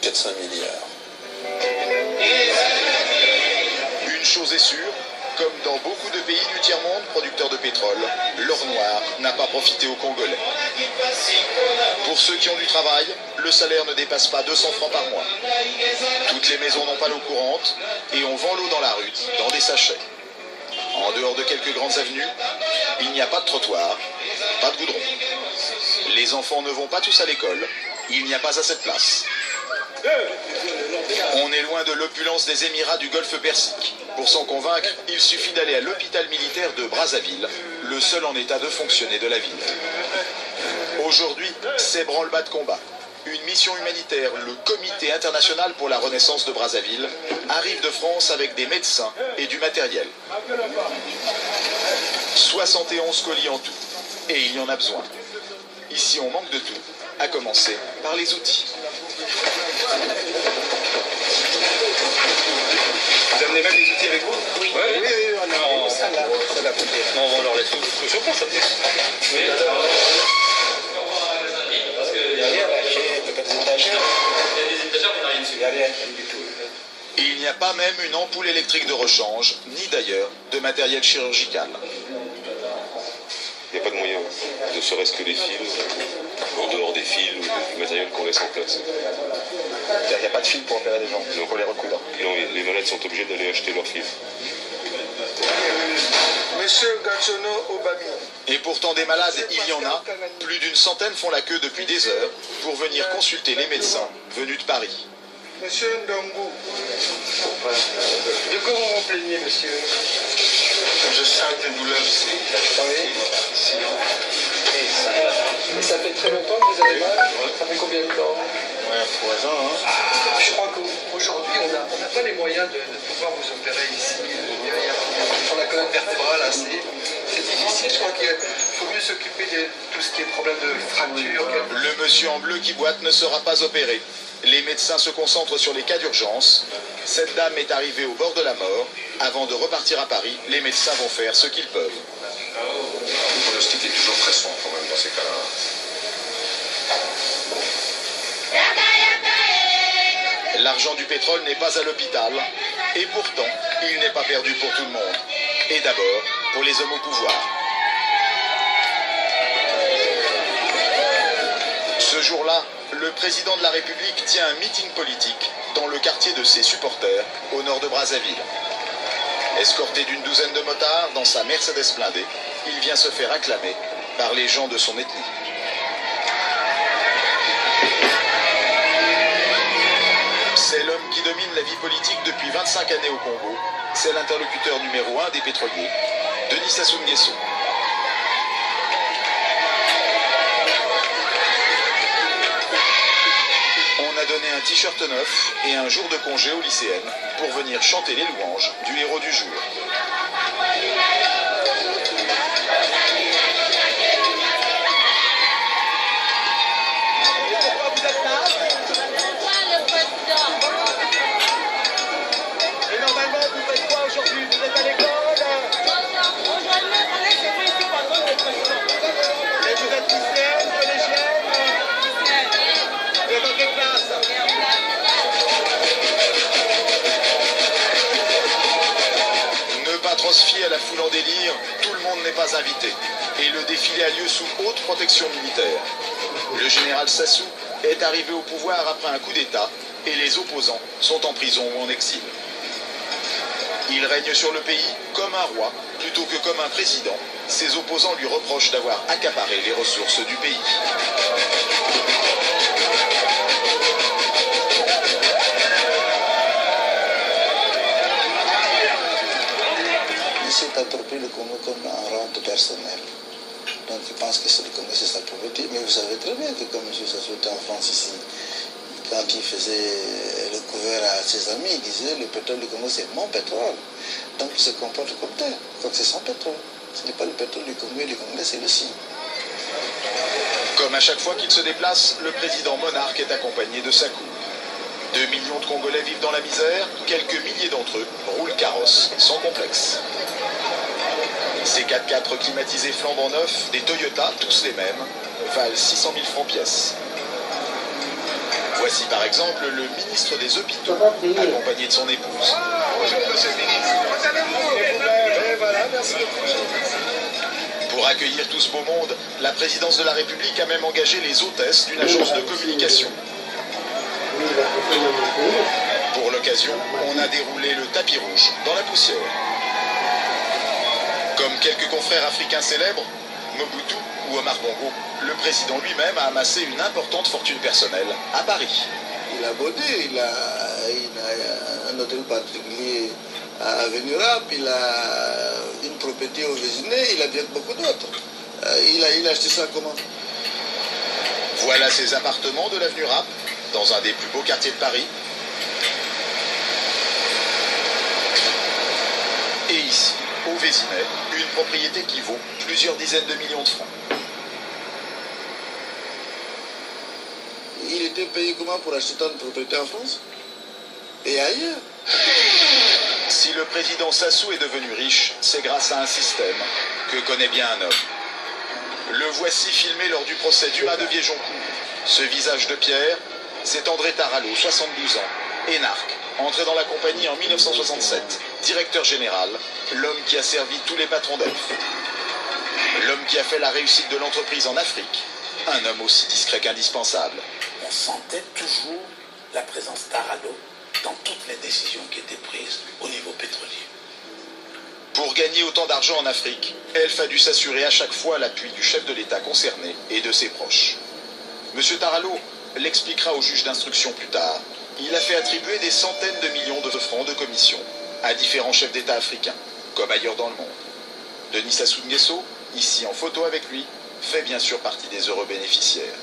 4-5 milliards. Une chose est sûre, comme dans beaucoup de pays du tiers-monde producteurs de pétrole, l'or noir n'a pas profité aux Congolais. Pour ceux qui ont du travail, le salaire ne dépasse pas 200 francs par mois. Toutes les maisons n'ont pas l'eau courante et on vend l'eau dans la rue, dans des sachets. En dehors de quelques grandes avenues, il n'y a pas de trottoir, pas de goudron. Les enfants ne vont pas tous à l'école, il n'y a pas assez de place. On est loin de l'opulence des Émirats du Golfe Persique. Pour s'en convaincre, il suffit d'aller à l'hôpital militaire de Brazzaville, le seul en état de fonctionner de la ville. Aujourd'hui, c'est branle-bas de combat. Une mission humanitaire, le Comité international pour la renaissance de Brazzaville, arrive de France avec des médecins et du matériel. 71 colis en tout. Et il y en a besoin. Ici, on manque de tout, à commencer par les outils. Vous amenez même les outils avec vous? Oui, on a ça là. Non, on leur laisse tout sur place. Oui, parce qu'il y a rien là, peut-être des étagères. Il y a des étagères, mais il n'y a rien dessus. Il n'y a rien du tout. Il n'y a pas même une ampoule électrique de rechange, ni d'ailleurs de matériel chirurgical. Il n'y a pas de moyen, ne serait-ce que les fils, en dehors des fils ou du matériel qu'on laisse en place. Il n'y a pas de fil pour opérer les gens, pour les recoudre. Non, les malades sont obligés d'aller acheter leurs fils. Monsieur Gatchono Obami. Et pourtant des malades, il y en a. Plus d'une centaine font la queue depuis des heures pour venir consulter les médecins venus de Paris. Monsieur Ndongo, de quoi vous vous plaignez, monsieur? Je sens une douleur ici. Oui. Et ça fait très longtemps que vous avez mal? Ça fait combien de temps? Ouais, 3 ans. Hein. Je crois qu'aujourd'hui, on n'a pas les moyens de pouvoir vous opérer ici, derrière, sur la colonne vertébrale. Hein. C'est difficile, je crois qu'il faut mieux s'occuper de tout ce qui est problème de fracture. Le monsieur en bleu qui boite ne sera pas opéré. Les médecins se concentrent sur les cas d'urgence. Cette dame est arrivée au bord de la mort. Avant de repartir à Paris, les médecins vont faire ce qu'ils peuvent. Le pronostic est toujours très sombre quand même dans ces cas-là. L'argent du pétrole n'est pas à l'hôpital. Et pourtant, il n'est pas perdu pour tout le monde. Et d'abord, pour les hommes au pouvoir. Ce jour-là, le président de la République tient un meeting politique dans le quartier de ses supporters, au nord de Brazzaville. Escorté d'une douzaine de motards dans sa Mercedes blindée, il vient se faire acclamer par les gens de son ethnie. C'est l'homme qui domine la vie politique depuis 25 années au Congo. C'est l'interlocuteur numéro 1 des pétroliers, Denis Sassou Nguesso. On a donné un t-shirt neuf et un jour de congé aux lycéennes pour venir chanter les louanges du héros du jour. Pourquoi vous êtes là? Pourquoi le président? Et normalement, vous faites quoi aujourd'hui? Vous êtes à l'école? Aujourd'hui, on est chez moi ici pour attendre le président. Et vous êtes lycéenne, collégienne? Vous êtes dans quelle classe? Ne pas trop se fier à la foule en délire, tout le monde n'est pas invité. Et le défilé a lieu sous haute protection militaire. Le général Sassou est arrivé au pouvoir après un coup d'État et les opposants sont en prison ou en exil. Il règne sur le pays comme un roi plutôt que comme un président. Ses opposants lui reprochent d'avoir accaparé les ressources du pays. Il s'est approprié le Congo comme un rente personnelle. Donc je pense que c'est le Congo, c'est sa propriété. Mais vous savez très bien que comme M. Sassou était en France ici, quand il faisait le couvert à ses amis, il disait le pétrole du Congo c'est mon pétrole. Donc il se comporte comme tel, comme c'est son pétrole. Ce n'est pas le pétrole du Congo et du Congolais, c'est le sien. Comme à chaque fois qu'il se déplace, le président monarque est accompagné de sa cour. 2 millions de Congolais vivent dans la misère, quelques milliers d'entre eux roulent carrosse sans complexe. Ces 4x4 climatisés flambant neufs, des Toyota, tous les mêmes, valent 600 000 francs pièce. Voici par exemple le ministre des Hôpitaux, accompagné de son épouse. Bonjour, monsieur le ministre. Vous allez-vous? Voilà, merci beaucoup. Pour accueillir tout ce beau monde, la présidence de la République a même engagé les hôtesses d'une agence de communication. Pour l'occasion, on a déroulé le tapis rouge dans la poussière. Comme quelques confrères africains célèbres, Mobutu ou Omar Bongo, le président lui-même a amassé une importante fortune personnelle à Paris. Il a bodé, il a un hôtel particulier à Avenue Rap, il a une propriété au Vésinet, il a bien beaucoup d'autres. Il a acheté ça comment? Voilà ces appartements de l'avenue Rap, dans un des plus beaux quartiers de Paris. Et ici, au Vésinet, une propriété qui vaut plusieurs dizaines de millions de francs. Il était payé comment pour acheter tant de propriétés en France? Et ailleurs? Si le président Sassou est devenu riche, c'est grâce à un système que connaît bien un homme. Le voici filmé lors du procès d'Humain de Viéjoncourt. Ce visage de pierre, c'est André Tarallo, 72 ans, énarque, entré dans la compagnie en 1967, directeur général, l'homme qui a servi tous les patrons d'Elf. L'homme qui a fait la réussite de l'entreprise en Afrique, un homme aussi discret qu'indispensable. On sentait toujours la présence d'Arallo dans toutes les décisions qui étaient prises au niveau pétrolier. Pour gagner autant d'argent en Afrique, Elf a dû s'assurer à chaque fois l'appui du chef de l'État concerné et de ses proches. Monsieur Tarallo l'expliquera au juge d'instruction plus tard. il a fait attribuer des centaines de millions de francs de commission à différents chefs d'État africains, comme ailleurs dans le monde. Denis Sassou Nguesso, ici en photo avec lui, fait bien sûr partie des heureux bénéficiaires.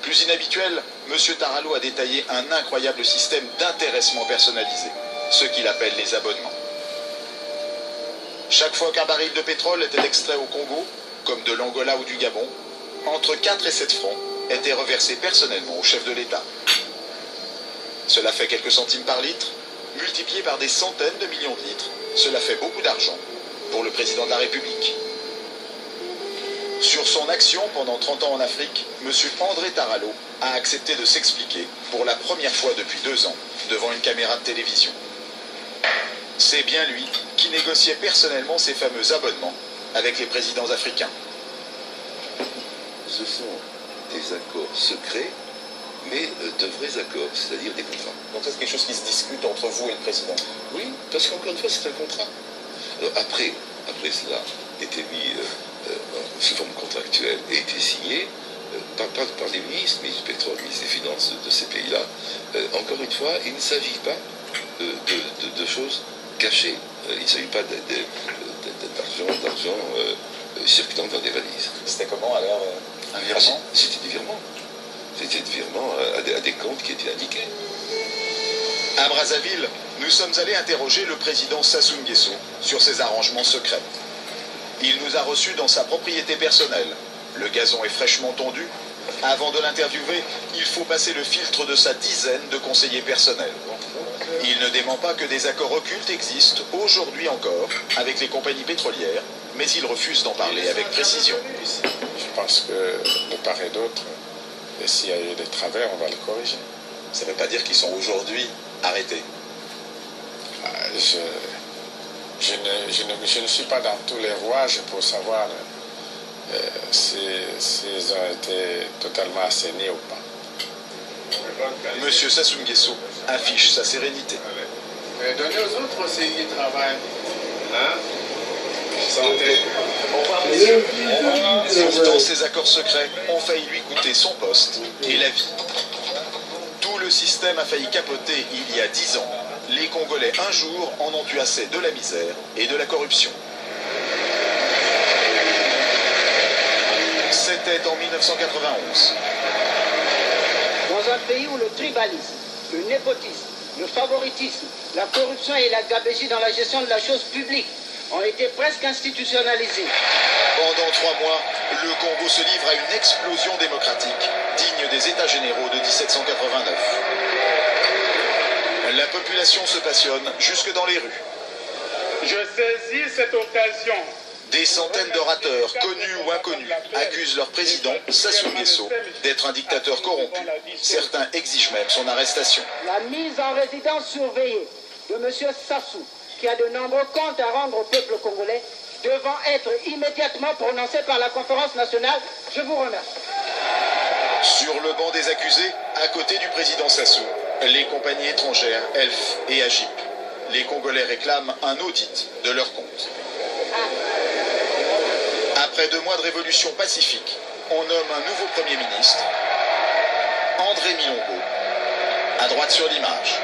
Plus inhabituel, M. Taralo a détaillé un incroyable système d'intéressement personnalisé, ce qu'il appelle les abonnements. Chaque fois qu'un baril de pétrole était extrait au Congo, comme de l'Angola ou du Gabon, entre 4 et 7 francs étaient reversés personnellement au chef de l'État. Cela fait quelques centimes par litre, multiplié par des centaines de millions de litres, cela fait beaucoup d'argent pour le président de la République. Sur son action pendant 30 ans en Afrique, M. André Taralo a accepté de s'expliquer pour la première fois depuis 2 ans devant une caméra de télévision. C'est bien lui qui négociait personnellement ces fameux abonnements avec les présidents africains. Ce sont des accords secrets, mais de vrais accords, c'est-à-dire des contrats. Donc c'est quelque chose qui se discute entre vous et le président? Oui, parce qu'encore une fois, c'est un contrat. Alors après cela était mis sous forme contractuelle et été signé par les ministres du pétrole, ministres des Finances de ces pays-là. Encore une fois, il ne s'agit pas de choses cachées. Il ne s'agit pas d'argent circulant dans des valises. C'était comment alors un virement? C'était du virement. C'était du virement à des comptes qui étaient indiqués. À Brazzaville, nous sommes allés interroger le président Sassou Nguesso sur ces arrangements secrets. Il nous a reçus dans sa propriété personnelle. Le gazon est fraîchement tondu. Avant de l'interviewer, il faut passer le filtre de sa dizaine de conseillers personnels. Il ne dément pas que des accords occultes existent aujourd'hui encore avec les compagnies pétrolières, mais il refuse d'en parler avec précision. Je pense que de part et d'autre, s'il y a eu des travers, on va le corriger. Ça ne veut pas dire qu'ils sont aujourd'hui arrêtés. Je ne suis pas dans tous les rouages pour savoir s'ils ont été totalement assainis ou pas. Monsieur Sassou Nguesso affiche sa sérénité. Mais donnez aux autres aussi qui travaillent. Hein? Pourtant, ces accords secrets ont failli lui coûter son poste et la vie. Tout le système a failli capoter il y a 10 ans. Les Congolais, un jour, en ont eu assez de la misère et de la corruption. C'était en 1991. Dans un pays où le tribalisme, le népotisme, le favoritisme, la corruption et la gabegie dans la gestion de la chose publique ont été presque institutionnalisés. Pendant 3 mois, le Congo se livre à une explosion démocratique, digne des États généraux de 1789. La population se passionne jusque dans les rues. Je saisis cette occasion. Des centaines d'orateurs, connus ou inconnus, accusent leur président, Sassou Nguesso, d'être un dictateur corrompu. Certains exigent même son arrestation. La mise en résidence surveillée de M. Sassou, qui a de nombreux comptes à rendre au peuple congolais, devant être immédiatement prononcée par la conférence nationale. Je vous remercie. Sur le banc des accusés, à côté du président Sassou, les compagnies étrangères, Elf et Agip. Les Congolais réclament un audit de leurs comptes. Après 2 mois de révolution pacifique, on nomme un nouveau Premier ministre, André Milongo, à droite sur l'image.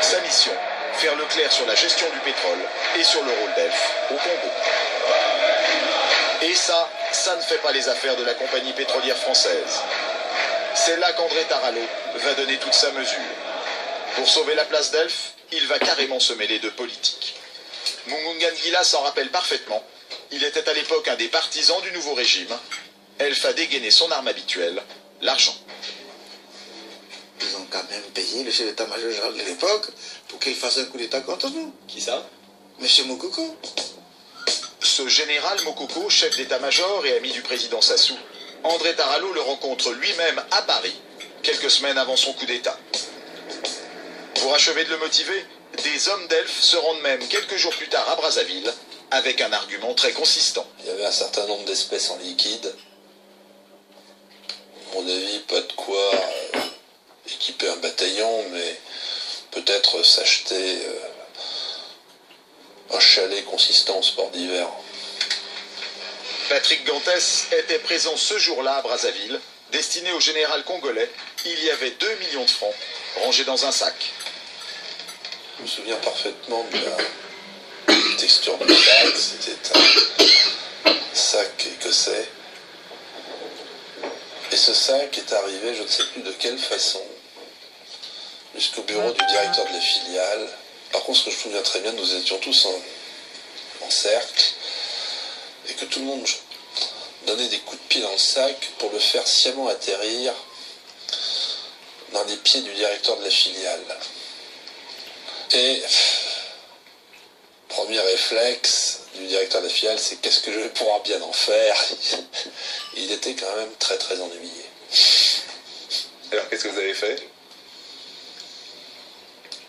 Sa mission, faire le clair sur la gestion du pétrole et sur le rôle d'Elf au Congo. Et ça ne fait pas les affaires de la compagnie pétrolière française. C'est là qu'André Taralo va donner toute sa mesure. Pour sauver la place d'Elf, il va carrément se mêler de politique. Mungunga Ngila s'en rappelle parfaitement. Il était à l'époque un des partisans du nouveau régime. Elf a dégainé son arme habituelle, l'argent. Ils ont quand même payé le chef d'état-major général de l'époque pour qu'il fasse un coup d'état contre nous. Qui ça? Monsieur Mokoko. Ce général Mokoko, chef d'état-major et ami du président Sassou, André Taralo le rencontre lui-même à Paris, quelques semaines avant son coup d'état. Pour achever de le motiver, des hommes d'Elf se rendent même quelques jours plus tard à Brazzaville, avec un argument très consistant. Il y avait un certain nombre d'espèces en liquide. À mon avis, pas de quoi équiper un bataillon, mais peut-être s'acheter un chalet consistant en sport d'hiver. Patrick Gantès était présent ce jour-là à Brazzaville Destiné au général congolais, il y avait 2 millions de francs rangés dans un sac. Je me souviens parfaitement de la texture du sac. C'était un sac écossais. Et ce sac est arrivé, je ne sais plus de quelle façon, jusqu'au bureau du directeur de la filiale. Par contre, ce que je me souviens très bien, nous étions tous en cercle et que tout le monde donnait des coups de pied dans le sac pour le faire sciemment atterrir dans les pieds du directeur de la filiale. Et premier réflexe du directeur de la filiale, c'est qu'est-ce que je vais pouvoir bien en faire. Il était quand même très très ennuyé. Alors qu'est-ce que vous avez fait?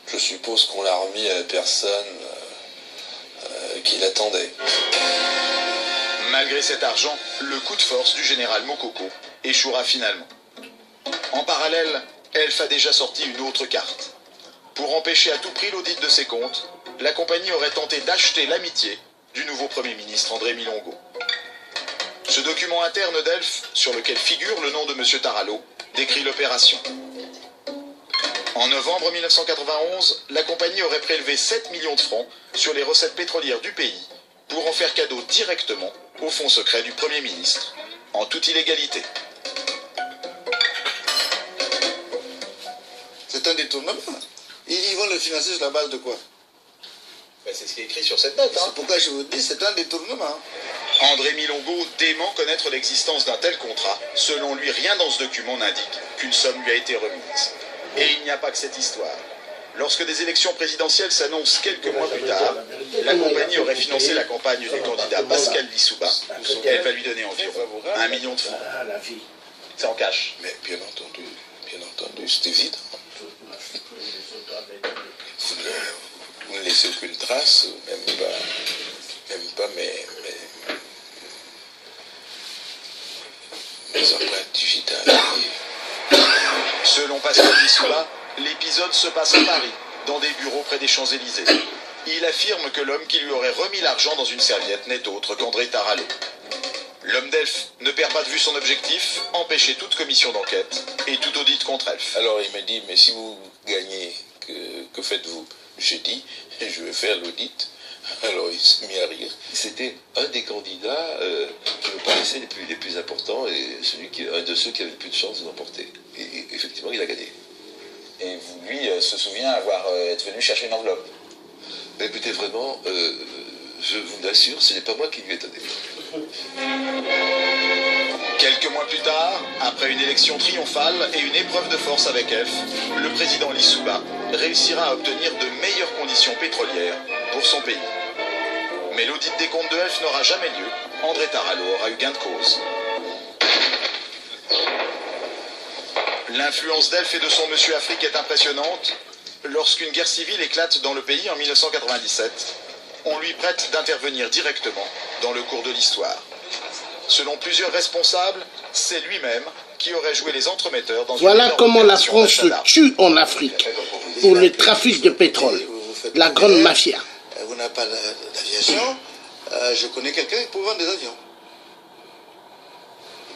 Je suppose qu'on l'a remis à la personne qui l'attendait. Malgré cet argent, le coup de force du général Mokoko échouera finalement. En parallèle, Elf a déjà sorti une autre carte. Pour empêcher à tout prix l'audit de ses comptes, la compagnie aurait tenté d'acheter l'amitié du nouveau Premier ministre André Milongo. Ce document interne d'Elf, sur lequel figure le nom de M. Tarallo, décrit l'opération. En novembre 1991, la compagnie aurait prélevé 7 millions de francs sur les recettes pétrolières du pays pour en faire cadeau directement au fonds secret du Premier ministre, en toute illégalité. C'est un détournement. Ils vont le financer sur la base de quoi? Ben, c'est ce qui est écrit sur cette note. C'est pourquoi je vous dis, c'est un détournement. André Milongo dément connaître l'existence d'un tel contrat. Selon lui, rien dans ce document n'indique qu'une somme lui a été remise. Et il n'y a pas que cette histoire. Lorsque des élections présidentielles s'annoncent quelques mois plus tard, la compagnie aurait financé la campagne du candidat Pascal Lissouba. Elle va lui donner environ 1 million de francs. C'est en cash. Mais bien entendu, c'est évident. Vous ne laissez aucune trace, même pas mes empreintes digitales. Selon Pascal Lissouba, l'épisode se passe à Paris, dans des bureaux près des Champs-Élysées. Il affirme que l'homme qui lui aurait remis l'argent dans une serviette n'est autre qu'André Tarallo. L'homme d'Elf ne perd pas de vue son objectif, empêcher toute commission d'enquête et tout audit contre Elf. Alors il m'a dit, mais si vous gagnez, que faites-vous? J'ai dit, je vais faire l'audit. Alors il s'est mis à rire. C'était un des candidats qui me paraissait les plus importants et un de ceux qui avait le plus de chances de l'emporter. Et effectivement, il a gagné. Et vous, lui, se souvient être venu chercher une enveloppe? Écoutez, vraiment, je vous l'assure, ce n'est pas moi qui lui ai donné. Quelques mois plus tard, après une élection triomphale et une épreuve de force avec Elf, le président Lissouba réussira à obtenir de meilleures conditions pétrolières pour son pays. Mais l'audit des comptes de Elf n'aura jamais lieu. André Tarallo aura eu gain de cause. L'influence d'Elf et de son monsieur Afrique est impressionnante. Lorsqu'une guerre civile éclate dans le pays en 1997, on lui prête d'intervenir directement dans le cours de l'histoire. Selon plusieurs responsables, c'est lui-même qui aurait joué les entremetteurs dans Voilà comment la France se tue en Afrique pour le trafic de pétrole, la grande mafia. Vous n'avez pas d'aviation, je connais quelqu'un qui peut vendre des avions.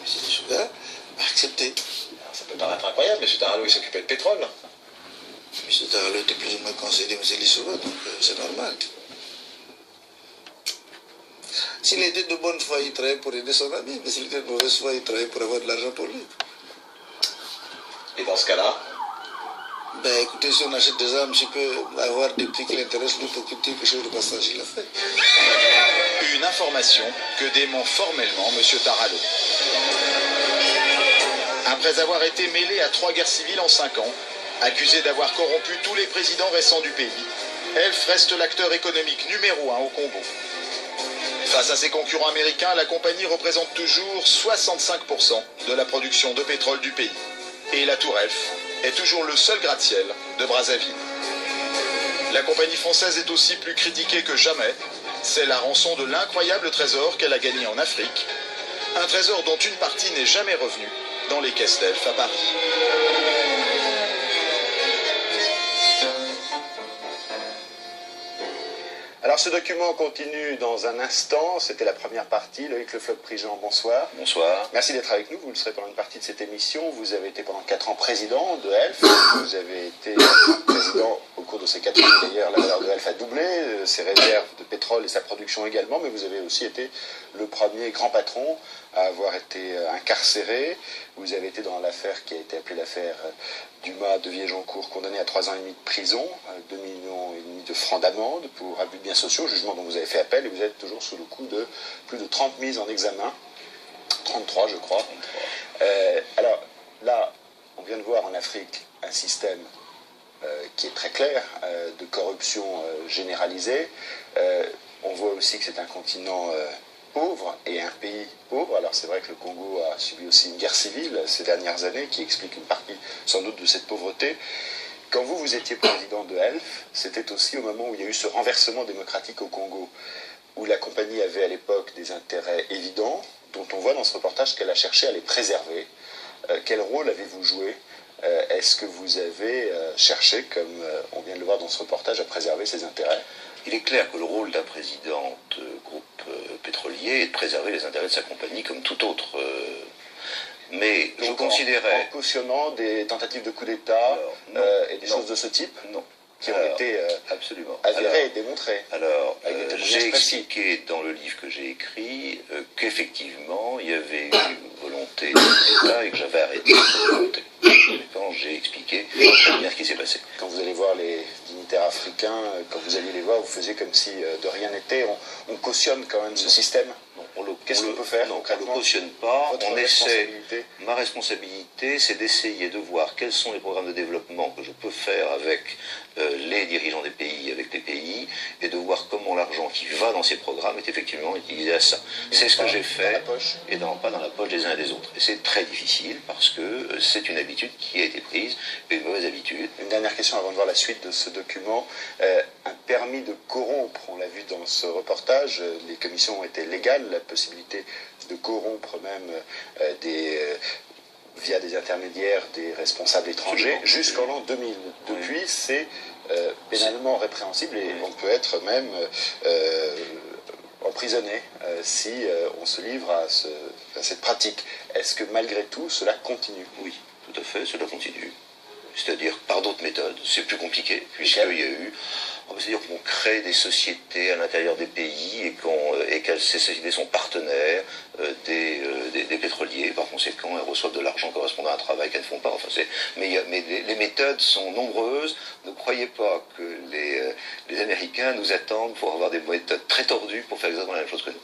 M. Lissouba a accepté. Ça peut paraître incroyable, M. Tarallo, il s'occupait de pétrole. M. Tarallo était plus ou moins conseiller de M. Lissouba, donc c'est normal. S'il était de bonne foi, il travaillait pour aider son ami, mais s'il était de mauvaise foi, il travaillait pour avoir de l'argent pour lui. Et dans ce cas-là? Ben écoutez, si on achète des armes, je peux avoir des prix qui l'intéressent, lui pour cultiver quelque chose de passage, il l'a fait. Une information que dément formellement M. Tarallo. Après avoir été mêlé à 3 guerres civiles en 5 ans, accusé d'avoir corrompu tous les présidents récents du pays, Elf reste l'acteur économique numéro 1 au Congo. Face à ses concurrents américains, la compagnie représente toujours 65% de la production de pétrole du pays. Et la Tour Elf est toujours le seul gratte-ciel de Brazzaville. La compagnie française est aussi plus critiquée que jamais. C'est la rançon de l'incroyable trésor qu'elle a gagné en Afrique. Un trésor dont une partie n'est jamais revenue dans les caisses d'Elf à Paris. Alors ce document continue dans un instant, c'était la première partie. Loïc Le Floch-Prigent, bonsoir. Bonsoir. Merci d'être avec nous, vous le serez pendant une partie de cette émission. Vous avez été pendant 4 ans président de ELF, vous avez été président au cours de ces 4 ans d'ailleurs, la valeur de ELF a doublé, ses réserves de pétrole et sa production également, mais vous avez aussi été le premier grand patron à avoir été incarcéré. Vous avez été dans l'affaire qui a été appelée l'affaire Dumas de Viejoncourt, condamné à 3 ans et demi de prison, 2,5 millions de francs d'amende pour abus de biens sociaux, jugement dont vous avez fait appel, et vous êtes toujours sous le coup de plus de 30 mises en examen, 33 je crois. Alors là, on vient de voir en Afrique un système qui est très clair, de corruption généralisée. On voit aussi que c'est un continent pauvre et un pays pauvre. Alors c'est vrai que le Congo a subi aussi une guerre civile ces dernières années qui explique une partie sans doute de cette pauvreté. Quand vous étiez président de ELF, c'était aussi au moment où il y a eu ce renversement démocratique au Congo, où la compagnie avait à l'époque des intérêts évidents, dont on voit dans ce reportage qu'elle a cherché à les préserver. Quel rôle avez-vous joué? Est-ce que vous avez cherché, comme on vient de le voir dans ce reportage, à préserver ces intérêts? Il est clair que le rôle d'un président de groupe pétrolier est de préserver les intérêts de sa compagnie comme tout autre. Mais donc, je considérais... En cautionnant des tentatives de coup d'État et des choses de ce type? Non. Qui ont été absolument avérées et démontrées. Alors, j'ai expliqué dans le livre que j'ai écrit qu'effectivement, il y avait eu volonté de l'État et que j'avais arrêté cette volonté. Quand j'ai expliqué bien ce qui s'est passé. Quand vous allez voir les dignitaires africains, quand vous alliez les voir, vous faisiez comme si de rien n'était. On cautionne quand même ce système. Qu'est-ce qu'on peut faire concrètement? On ne le cautionne pas. Votre responsabilité. Ma responsabilité, c'est d'essayer de voir quels sont les programmes de développement que je peux faire avec les dirigeants des pays, avec les pays, et de voir comment l'argent qui va dans ces programmes est effectivement utilisé à ça. C'est ce que j'ai fait, et pas dans la poche des uns et des autres. Et c'est très difficile parce que c'est une habitude qui a été prise, une mauvaise habitude. Une dernière question avant de voir la suite de ce document. Un permis de corrompre, on l'a vu dans ce reportage, les commissions ont été légales, la possibilité de corrompre même via des intermédiaires des responsables étrangers jusqu'en l'an 2000. Depuis, c'est pénalement répréhensible et on peut être même emprisonné si on se livre à cette pratique. Est-ce que malgré tout, cela continue? Oui, tout à fait, cela continue. C'est-à-dire par d'autres méthodes, c'est plus compliqué, puisqu'il y a eu... C'est-à-dire qu'on crée des sociétés à l'intérieur des pays et que ces sociétés sont partenaires des pétroliers. Par conséquent, elles reçoivent de l'argent correspondant à un travail qu'elles ne font pas. Enfin, mais les méthodes sont nombreuses. Ne croyez pas que les Américains nous attendent pour avoir des méthodes très tordues pour faire exactement la même chose que nous.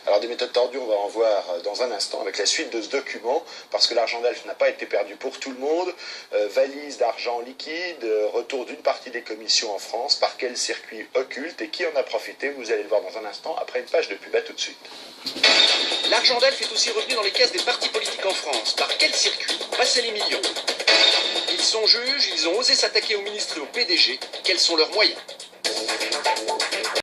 Alors des méthodes tordues, on va en voir dans un instant avec la suite de ce document, parce que l'argent d'ELF n'a pas été perdu pour tout le monde. Valise d'argent liquide, retour d'une partie des commissions en France, par quel circuit occulte et qui en a profité, vous allez le voir dans un instant, après une page de pub. À tout de suite. L'argent d'ELF est aussi revenu dans les caisses des partis politiques en France. Par quel circuit passaient les millions? Ils sont juges, ils ont osé s'attaquer aux ministres et aux PDG. Quels sont leurs moyens?